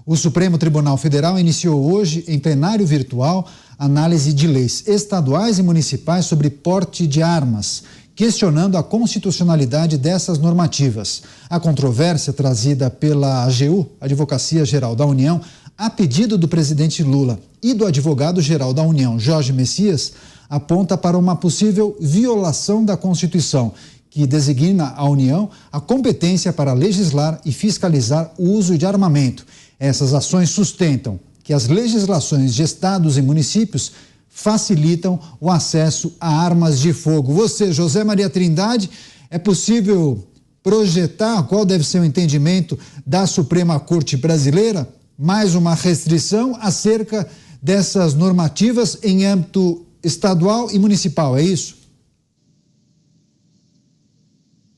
O Supremo Tribunal Federal iniciou hoje, em plenário virtual, análise de leis estaduais e municipais sobre porte de armas, questionando a constitucionalidade dessas normativas. A controvérsia trazida pela AGU, Advocacia Geral da União, a pedido do presidente Lula e do advogado-geral da União, Jorge Messias, aponta para uma possível violação da Constituição, que designa à União a competência para legislar e fiscalizar o uso de armamento. Essas ações sustentam que as legislações de estados e municípios facilitam o acesso a armas de fogo. Você, José Maria Trindade, é possível projetar qual deve ser o entendimento da Suprema Corte Brasileira? Mais uma restrição acerca dessas normativas em âmbito estadual e municipal, é isso?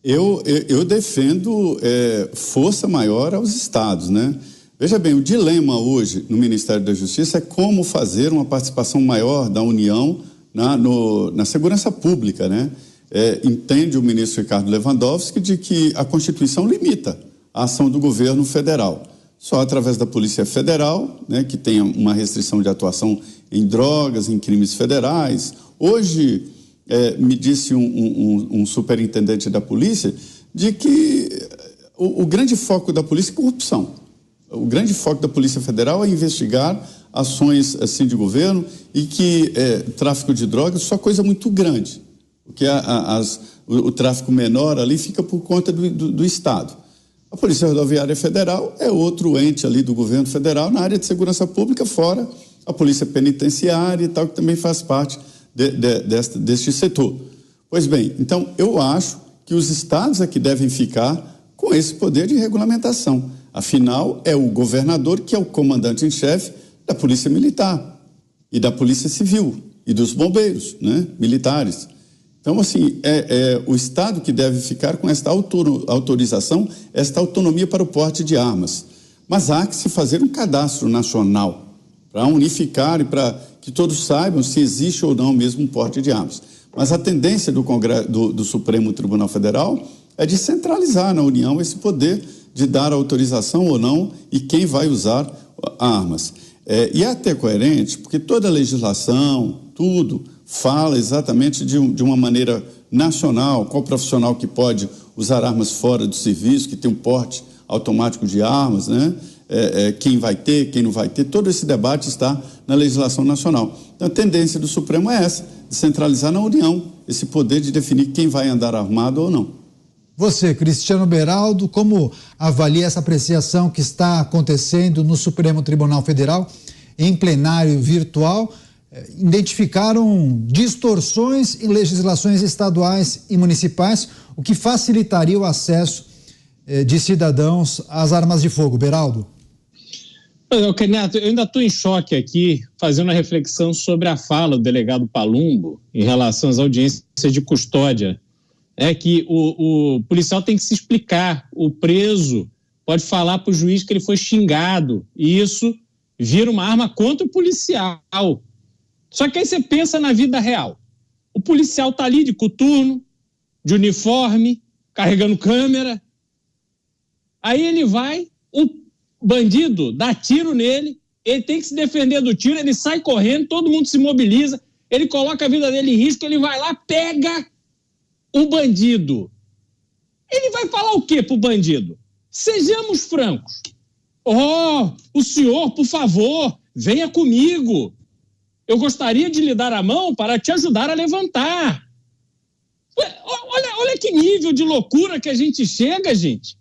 Eu defendo força maior aos estados, né? Veja bem, o dilema hoje no Ministério da Justiça é como fazer uma participação maior da União na segurança pública, né? Entende o ministro Ricardo Lewandowski de que a Constituição limita a ação do governo federal. Só através da Polícia Federal, né, que tem uma restrição de atuação em drogas, em crimes federais. Hoje, me disse um superintendente da polícia de que o grande foco da polícia é corrupção. O grande foco da Polícia Federal é investigar ações assim de governo e que tráfico de drogas é só coisa muito grande. Porque o tráfico menor ali fica por conta do Estado. A Polícia Rodoviária Federal é outro ente ali do governo federal na área de segurança pública, fora a Polícia Penitenciária e tal, que também faz parte deste setor. Pois bem, então eu acho que os estados é que devem ficar com esse poder de regulamentação. Afinal, é o governador que é o comandante em chefe da Polícia Militar e da Polícia Civil e dos bombeiros, né, militares. Então, assim, o Estado que deve ficar com esta autorização, esta autonomia para o porte de armas. Mas há que se fazer um cadastro nacional para unificar e para que todos saibam se existe ou não mesmo um porte de armas. Mas a tendência do Supremo Tribunal Federal é de centralizar na União esse poder de dar autorização ou não e quem vai usar armas. E é até coerente, porque toda a legislação, tudo, fala exatamente de uma maneira nacional, qual profissional que pode usar armas fora do serviço, que tem um porte automático de armas, né? Quem vai ter, quem não vai ter, todo esse debate está na legislação nacional. Então a tendência do Supremo é essa, de centralizar na União esse poder de definir quem vai andar armado ou não. Você, Cristiano Beraldo, como avalia essa apreciação que está acontecendo no Supremo Tribunal Federal em plenário virtual? Identificaram distorções em legislações estaduais e municipais, o que facilitaria o acesso de cidadãos às armas de fogo. Beraldo? Neto, eu ainda estou em choque aqui, fazendo uma reflexão sobre a fala do delegado Palumbo em relação às audiências de custódia. É que o policial tem que se explicar, o preso pode falar para o juiz que ele foi xingado, e isso vira uma arma contra o policial. Só que aí você pensa na vida real. O policial está ali de coturno, de uniforme, carregando câmera. Aí ele vai, o bandido dá tiro nele, ele tem que se defender do tiro, ele sai correndo, todo mundo se mobiliza, ele coloca a vida dele em risco, ele vai lá, pega o bandido. Ele vai falar o quê pro bandido? Sejamos francos. O senhor, por favor, venha comigo. Eu gostaria de lhe dar a mão para te ajudar a levantar. Olha que nível de loucura que a gente chega, gente.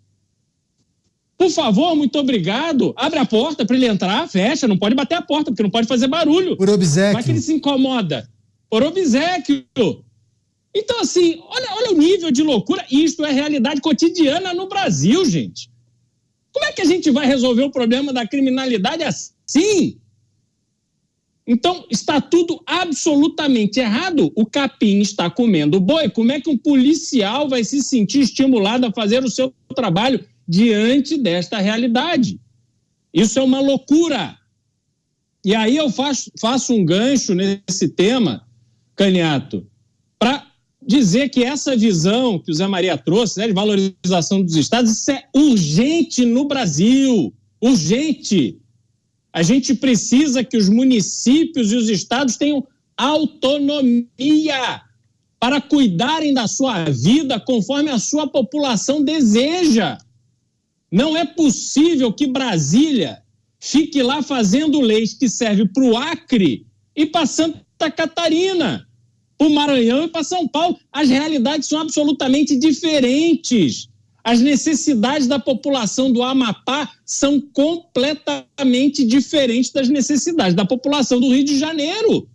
Por favor, muito obrigado. Abre a porta para ele entrar, fecha. Não pode bater a porta, porque não pode fazer barulho. Por obséquio. Vai que ele se incomoda. Por obséquio. Então, assim, olha o nível de loucura. Isto é realidade cotidiana no Brasil, gente. Como é que a gente vai resolver o problema da criminalidade assim? Então, está tudo absolutamente errado. O capim está comendo o boi. Como é que um policial vai se sentir estimulado a fazer o seu trabalho diante desta realidade? Isso é uma loucura. E aí eu faço um gancho nesse tema, Caniato, para dizer que essa visão que o Zé Maria trouxe, né, de valorização dos estados, isso é urgente no Brasil. urgente. A gente precisa que os municípios e os estados tenham autonomia para cuidarem da sua vida conforme a sua população deseja. Não é possível que Brasília fique lá fazendo leis que servem para o Acre e para Santa Catarina, para o Maranhão e para São Paulo. As realidades são absolutamente diferentes. As necessidades da população do Amapá são completamente diferentes das necessidades da população do Rio de Janeiro.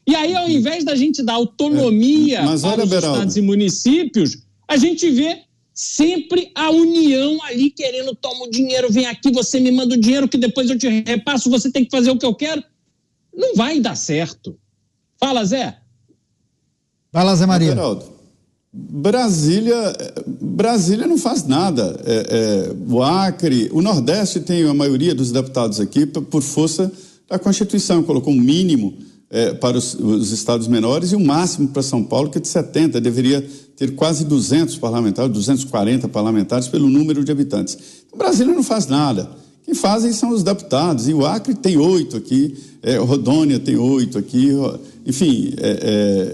E aí, ao invés da gente dar autonomia para os estados e municípios, a gente vê sempre a União ali querendo, toma o dinheiro, vem aqui, você me manda o dinheiro que depois eu te repasso, você tem que fazer o que eu quero. Não vai dar certo. Fala, Zé. Vai lá, Zé Maria. Beraldo, Brasília não faz nada. O Acre, o Nordeste tem a maioria dos deputados aqui por força da Constituição, colocou um mínimo para os estados menores e o máximo para São Paulo, que é de 70, deveria ter quase 200 parlamentares, 240 parlamentares pelo número de habitantes. Então, Brasília não faz nada. Quem fazem são os deputados, e o Acre tem 8 aqui, Rondônia tem 8 aqui, enfim,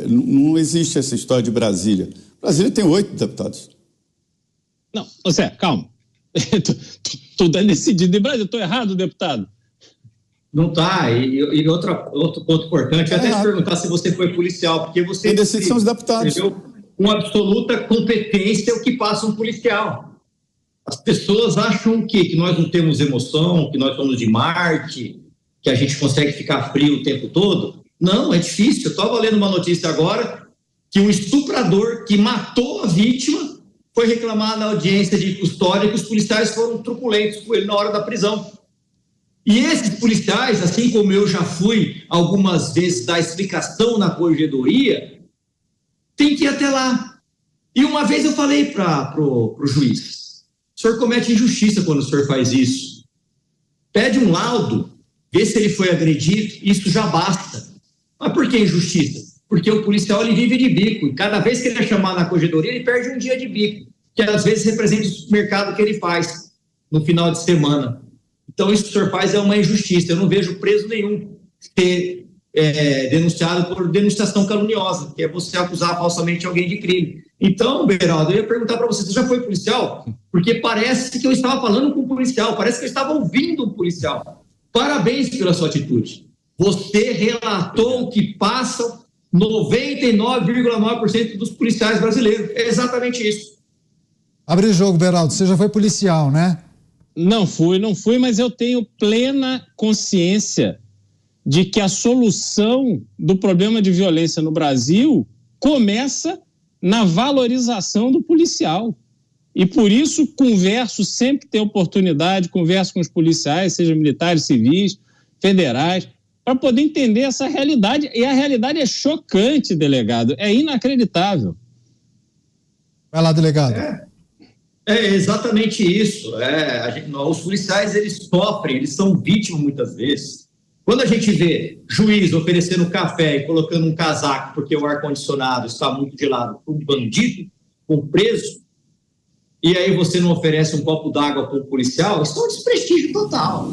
não existe essa história de Brasília. Brasília tem 8 deputados. Não, Zé, calma. Tudo é decidido em Brasília, estou errado, deputado? Não está. E outro ponto importante, até te perguntar se você foi policial, porque você... Quem decide são os deputados. Com absoluta competência o que passa um policial. As pessoas acham o quê? Que nós não temos emoção, que nós somos de Marte, que a gente consegue ficar frio o tempo todo. Não, é difícil. Eu estava lendo uma notícia agora que um estuprador que matou a vítima foi reclamar na audiência de custódia que os policiais foram truculentos com ele na hora da prisão. E esses policiais, assim como eu já fui algumas vezes dar explicação na corregedoria, tem que ir até lá. E uma vez eu falei para o juiz, o senhor comete injustiça quando o senhor faz isso. Pede um laudo, vê se ele foi agredido, isso já basta. Mas por que injustiça? Porque o policial ele vive de bico, e cada vez que ele é chamado na corregedoria, ele perde um dia de bico, que às vezes representa o supermercado que ele faz no final de semana. Então, isso que o senhor faz é uma injustiça. Eu não vejo preso nenhum ser denunciado por denunciação caluniosa, que é você acusar falsamente alguém de crime. Então, Beraldo, eu ia perguntar para você já foi policial? Porque parece que eu estava falando com um policial, parece que eu estava ouvindo um policial. Parabéns pela sua atitude. Você relatou o que passam 99,9% dos policiais brasileiros. É exatamente isso. Abre o jogo, Beraldo. Você já foi policial, né? Não fui, mas eu tenho plena consciência de que a solução do problema de violência no Brasil começa na valorização do policial. E por isso converso sempre que tem oportunidade, converso com os policiais, sejam militares, civis, federais, para poder entender essa realidade. E a realidade é chocante, delegado, é inacreditável. Vai lá, delegado. É exatamente isso. Os policiais, eles sofrem, eles são vítimas muitas vezes. Quando a gente vê juiz oferecendo café e colocando um casaco porque o ar-condicionado está muito gelado para um bandido, para um preso, e aí você não oferece um copo d'água para um policial, isso é um desprestígio total.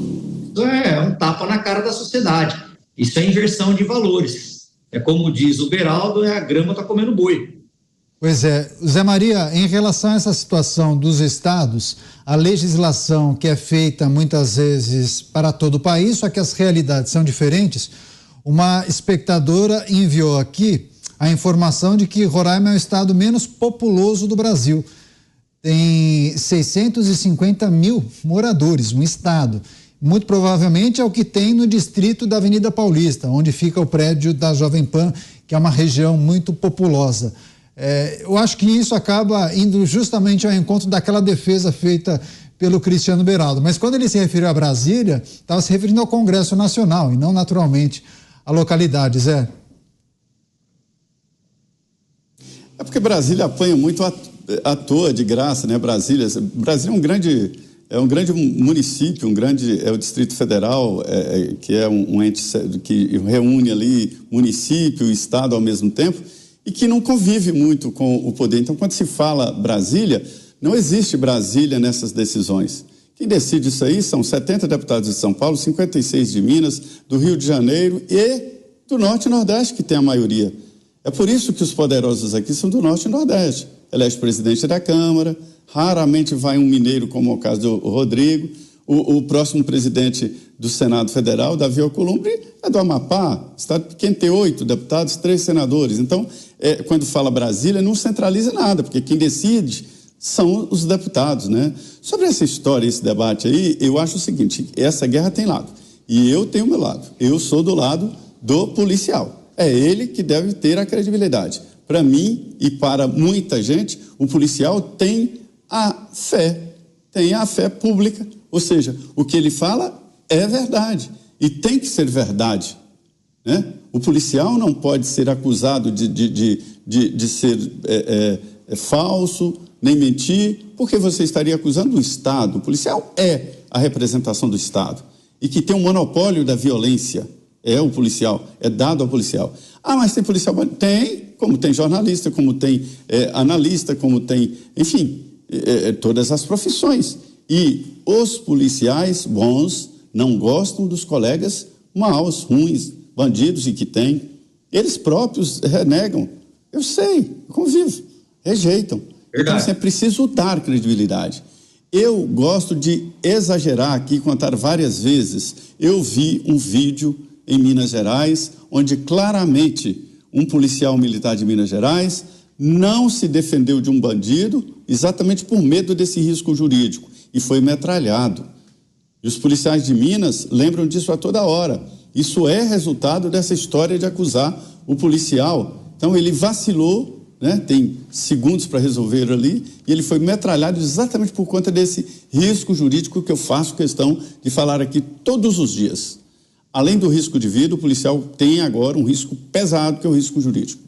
Isso é um tapa na cara da sociedade. Isso é inversão de valores. É como diz o Beraldo, a grama está comendo boi. Pois é. Zé Maria, em relação a essa situação dos estados, a legislação que é feita muitas vezes para todo o país, só que as realidades são diferentes, uma espectadora enviou aqui a informação de que Roraima é o estado menos populoso do Brasil. Tem 650 mil moradores, um estado. Muito provavelmente é o que tem no distrito da Avenida Paulista, onde fica o prédio da Jovem Pan, que é uma região muito populosa. Eu acho que isso acaba indo justamente ao encontro daquela defesa feita pelo Cristiano Beraldo. Mas quando ele se referiu a Brasília, estava se referindo ao Congresso Nacional e não naturalmente à localidade, Zé. É porque Brasília apanha muito à toa, de graça, né? Brasília é um grande município, é o Distrito Federal, que é um ente que reúne ali município e estado ao mesmo tempo, e que não convive muito com o poder. Então, quando se fala Brasília, não existe Brasília nessas decisões. Quem decide isso aí são 70 deputados de São Paulo, 56 de Minas, do Rio de Janeiro e do Norte e Nordeste, que tem a maioria. É por isso que os poderosos aqui são do Norte e Nordeste. Elege presidente da Câmara, raramente vai um mineiro, como é o caso do Rodrigo. O próximo presidente do Senado Federal, Davi Alcolumbre, é do Amapá, estado pequeno, tem 8 deputados, 3 senadores. Então, quando fala Brasília, não centraliza nada, porque quem decide são os deputados, né? Sobre essa história, esse debate aí, eu acho o seguinte, essa guerra tem lado, e eu tenho o meu lado. Eu sou do lado do policial. É ele que deve ter a credibilidade. Para mim e para muita gente, o policial tem a fé pública, ou seja, o que ele fala é verdade e tem que ser verdade, né? O policial não pode ser acusado de ser falso, nem mentir, porque você estaria acusando o Estado. O policial é a representação do Estado e que tem um monopólio da violência. É o policial, é dado ao policial. Ah, mas tem policial? Tem, como tem jornalista, como tem analista, como tem, enfim, todas as profissões. E os policiais bons não gostam dos colegas maus, ruins, bandidos e que tem. Eles próprios renegam. Eu sei, eu convivo, rejeitam. Verdade. Então, é preciso dar credibilidade. Eu gosto de exagerar aqui, contar várias vezes. Eu vi um vídeo em Minas Gerais, onde claramente um policial militar de Minas Gerais não se defendeu de um bandido exatamente por medo desse risco jurídico e foi metralhado. E os policiais de Minas lembram disso a toda hora. Isso é resultado dessa história de acusar o policial. Então ele vacilou, né? Tem segundos para resolver ali, e ele foi metralhado exatamente por conta desse risco jurídico que eu faço questão de falar aqui todos os dias. Além do risco de vida, o policial tem agora um risco pesado, que é o risco jurídico.